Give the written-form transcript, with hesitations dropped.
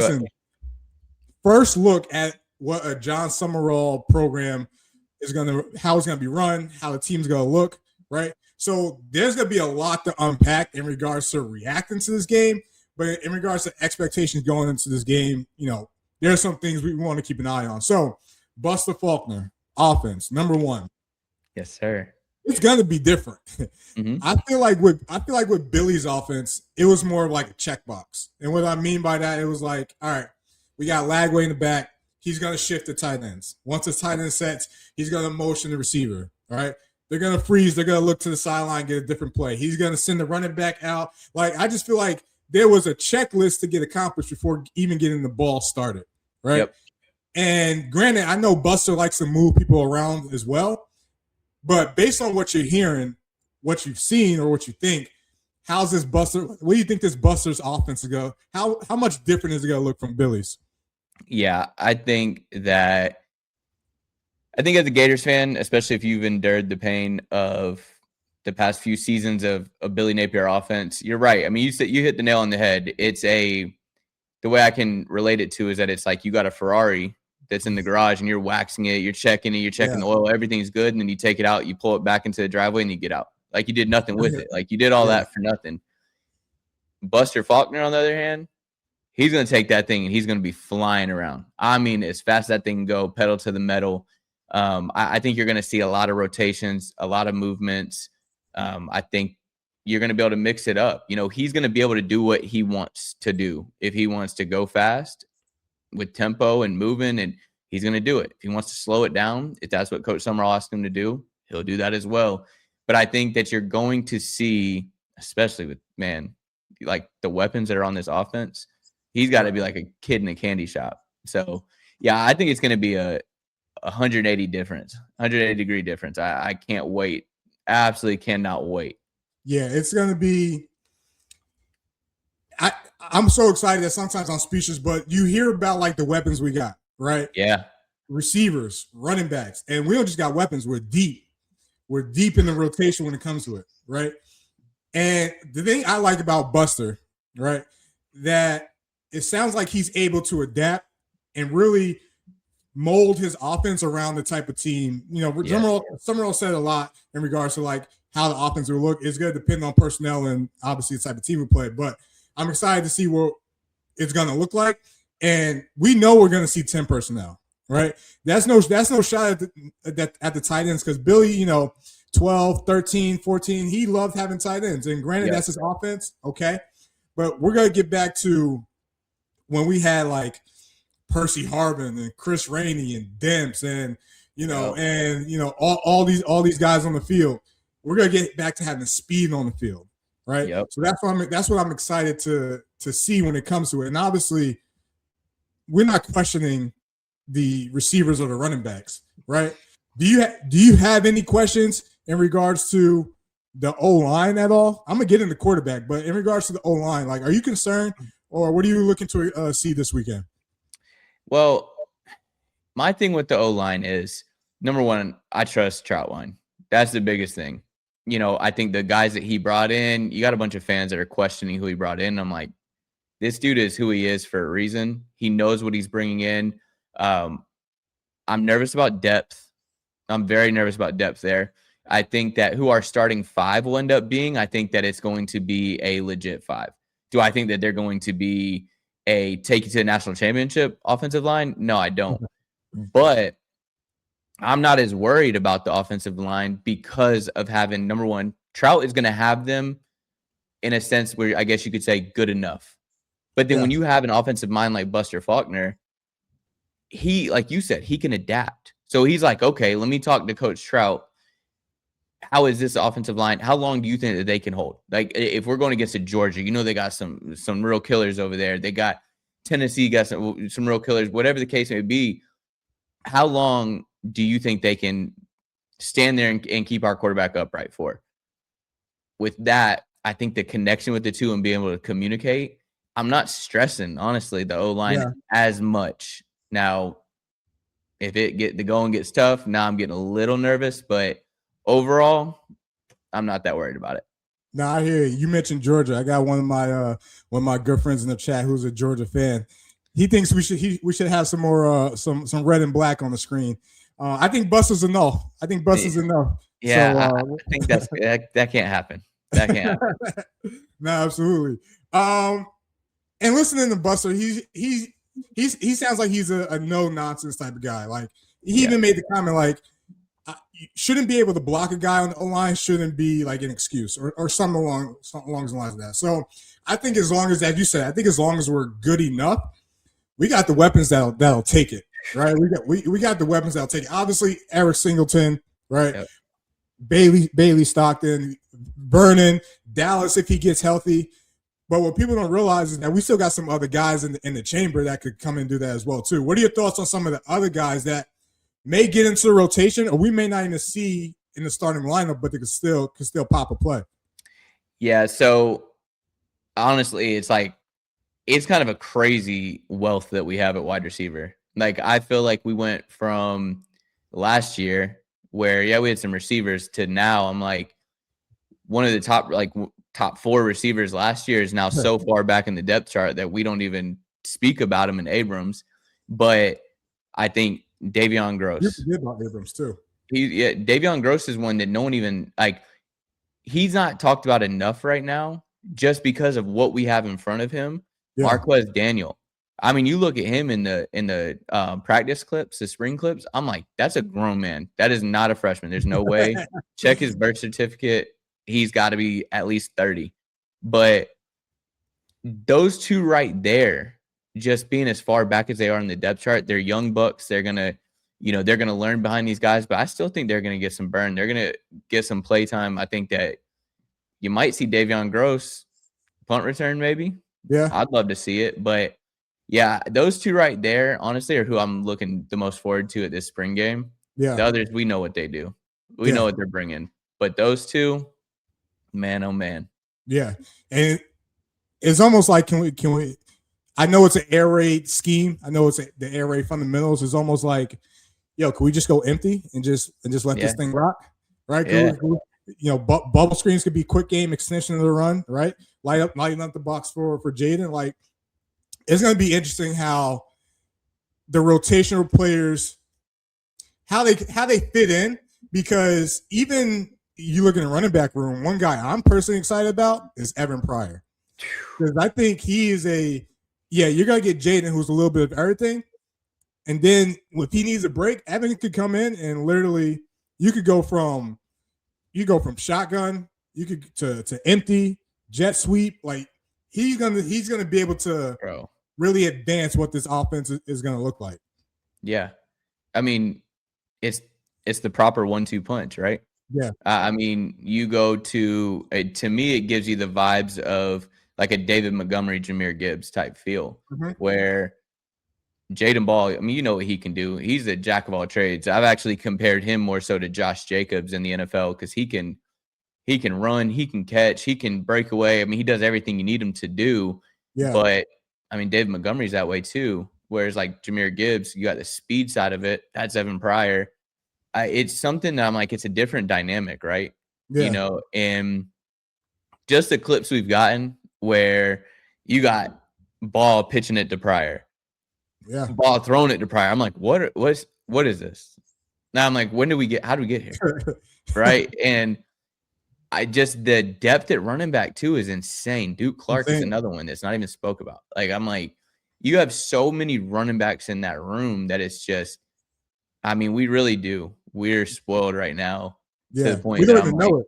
Listen, first look at what a John Summerall program is how it's gonna be run, how the team's gonna look, right? So there's gonna be a lot to unpack in regards to reacting to this game, but in regards to expectations going into this game, there's some things we want to keep an eye on. So Buster Faulkner, offense, number one. Yes, sir. It's gonna be different. Mm-hmm. I feel like with Billy's offense, it was more of like a checkbox. And what I mean by that, it was like, all right, we got Lagway in the back. He's gonna shift the tight ends. Once the tight end sets, he's gonna motion the receiver. All right. They're gonna freeze. They're gonna look to the sideline, get a different play. He's gonna send the running back out. Like, I just feel like there was a checklist to get accomplished before even getting the ball started. Right. Yep. And granted, I know Buster likes to move people around as well. But based on what you're hearing, what you've seen, or what you think, how's this Buster? What do you think this Buster's offense is going? How much different is it going to look from Billy's? Yeah, I think as a Gators fan, especially if you've endured the pain of the past few seasons of Billy Napier offense, you're right. I mean, you hit the nail on the head. The way I can relate it to is that it's like you got a Ferrari that's in the garage and you're waxing it, you're checking the oil, everything's good, and then you take it out, you pull it back into the driveway, and you get out. Like, you did nothing with it. Like, you did all that for nothing. Buster Faulkner, on the other hand, he's going to take that thing and he's going to be flying around. I mean, as fast as that thing can go, pedal to the metal. I think you're going to see a lot of rotations, a lot of movements. I think you're going to be able to mix it up. He's going to be able to do what he wants to do. If he wants to go fast with tempo and moving, and he's going to do it. If he wants to slow it down, if that's what Coach Summerall asked him to do, he'll do that as well. But I think that you're going to see, especially with, like the weapons that are on this offense, he's got to be like a kid in a candy shop. So, yeah, I think it's going to be a 180 degree difference. I can't wait. Absolutely cannot wait. Yeah, it's going to be I'm so excited that sometimes I'm speechless, but you hear about like the weapons we got, right? Yeah. Receivers, running backs, and we don't just got weapons. We're deep. We're deep in the rotation when it comes to it, right? And the thing I like about Buster, right, that it sounds like he's able to adapt and really mold his offense around the type of team. Summerall said a lot in regards to like how the offense will look. It's going to depend on personnel and obviously the type of team we play, but I'm excited to see what it's going to look like. And we know we're going to see 10 personnel, right? That's no shot at the tight ends, because Billy, 12, 13, 14, he loved having tight ends. And granted, that's his offense, okay? But we're going to get back to when we had like Percy Harvin and Chris Rainey and Demps and, all these guys on the field. We're going to get back to having speed on the field. Right. Yep. So that's what I'm excited to see when it comes to it. And obviously, we're not questioning the receivers or the running backs, right? Do you have any questions in regards to the O-line at all? I'm gonna get into quarterback, but in regards to the O-line, like, are you concerned, or what are you looking to see this weekend? Well, my thing with the O-line is, number one, I trust Troutline. That's the biggest thing. I think the guys that he brought in, you got a bunch of fans that are questioning who he brought in. I'm like, this dude is who he is for a reason. He knows what he's bringing in. I'm nervous about depth. I'm very nervous about depth there. I think that who our starting five will end up being, I think that it's going to be a legit five. Do I think that they're going to be a take you to the national championship offensive line? No, I don't. But I'm not as worried about the offensive line because of having, number one, Trout is going to have them in a sense where I guess you could say good enough. But then when you have an offensive mind like Buster Faulkner, he, like you said, he can adapt. So he's like, okay, let me talk to Coach Trout. How is this offensive line? How long do you think that they can hold? Like, if we're going against Georgia, they got some real killers over there. They got Tennessee, got some real killers, whatever the case may be. How long do you think they can stand there and keep our quarterback upright for? With that, I think the connection with the two and being able to communicate, I'm not stressing, honestly, the O-line as much. Now, if the going gets tough, now I'm getting a little nervous, but overall, I'm not that worried about it. No, I hear you. You mentioned Georgia. I got one of my good friends in the chat who's a Georgia fan. He thinks we should have some more some red and black on the screen. I think Buster's enough. I think Buster's enough. Yeah, So I think that can't happen. That can't happen. no, absolutely. And listening to Buster, he sounds like he's a no nonsense type of guy. Like he even made the comment like shouldn't be able to block a guy on the line shouldn't be like an excuse or something along the lines of that. So I think as long as you said, I think as long as we're good enough, we got the weapons that'll take it. Right? We got the weapons that'll take it. Obviously, Eric Singleton, right? Yep. Bailey Stockton, Vernon, Dallas if he gets healthy. But what people don't realize is that we still got some other guys in the chamber that could come and do that as well too. What are your thoughts on some of the other guys that may get into the rotation, or we may not even see in the starting lineup, but they could still pop a play? Yeah. So honestly, it's like it's kind of a crazy wealth that we have at wide receiver. Like I feel like we went from last year where we had some receivers to now I'm like one of the top 4 receivers last year is now so far back in the depth chart that we don't even speak about him in Abrams. But I think Davion Gross. You forget about Abrams too. Davion Gross is one that no one even like. He's not talked about enough right now just because of what we have in front of him. Yeah. Marquez Daniel. I mean, you look at him in the practice clips, the spring clips. I'm like, that's a grown man. That is not a freshman. There's no way. Check his birth certificate. He's got to be at least 30. But those two right there, just being as far back as they are in the depth chart, they're young bucks. They're gonna learn behind these guys. But I still think they're gonna get some burn. They're gonna get some play time. I think that you might see Davion Gross punt return, maybe. Yeah, I'd love to see it. But yeah, those two right there, honestly, are who I'm looking the most forward to at this spring game. Yeah, the others, we know what they do. We know what they're bringing. But those two, man, oh man. Yeah, and it's almost like can we? I know it's an air raid scheme. I know it's the air raid fundamentals. It's almost like, can we just go empty and just let this thing rock, right? Yeah. Bubble screens could be quick game extension of the run, right? Lighting up the box for Jaden. Like, it's going to be interesting how the rotational players, how they fit in, because even you look in the running back room, one guy I'm personally excited about is Evan Pryor. Because I think he is you're going to get Jaden, who's a little bit of everything. And then if he needs a break, Evan could come in and literally you go from shotgun, you could to empty, jet sweep. Like he's gonna be able to really advance what this offense is gonna look like. Yeah. I mean, it's the proper 1-2 punch, right? Yeah. I mean, you go to me, it gives you the vibes of like a David Montgomery, Jahmyr Gibbs type feel, where Jaden Ball, I mean, you know what he can do. He's a jack of all trades. I've actually compared him more so to Josh Jacobs in the NFL because he can run, he can catch, he can break away. I mean, he does everything you need him to do. Yeah. But I mean, David Montgomery's that way too. Whereas like Jahmyr Gibbs, you got the speed side of it. That's Evan Pryor. It's something that I'm like, it's a different dynamic, right? Yeah. And just the clips we've gotten where you got Ball pitching it to Pryor. Yeah. Ball thrown it to Pryor. I'm like, what is this? Now I'm like, how do we get here? Right. And the depth at running back too is insane. Duke Clark is another one that's not even spoke about. Like, I'm like, you have so many running backs in that room that it's just, I mean, we really do. We're spoiled right now. Yeah. To the point we don't even know it.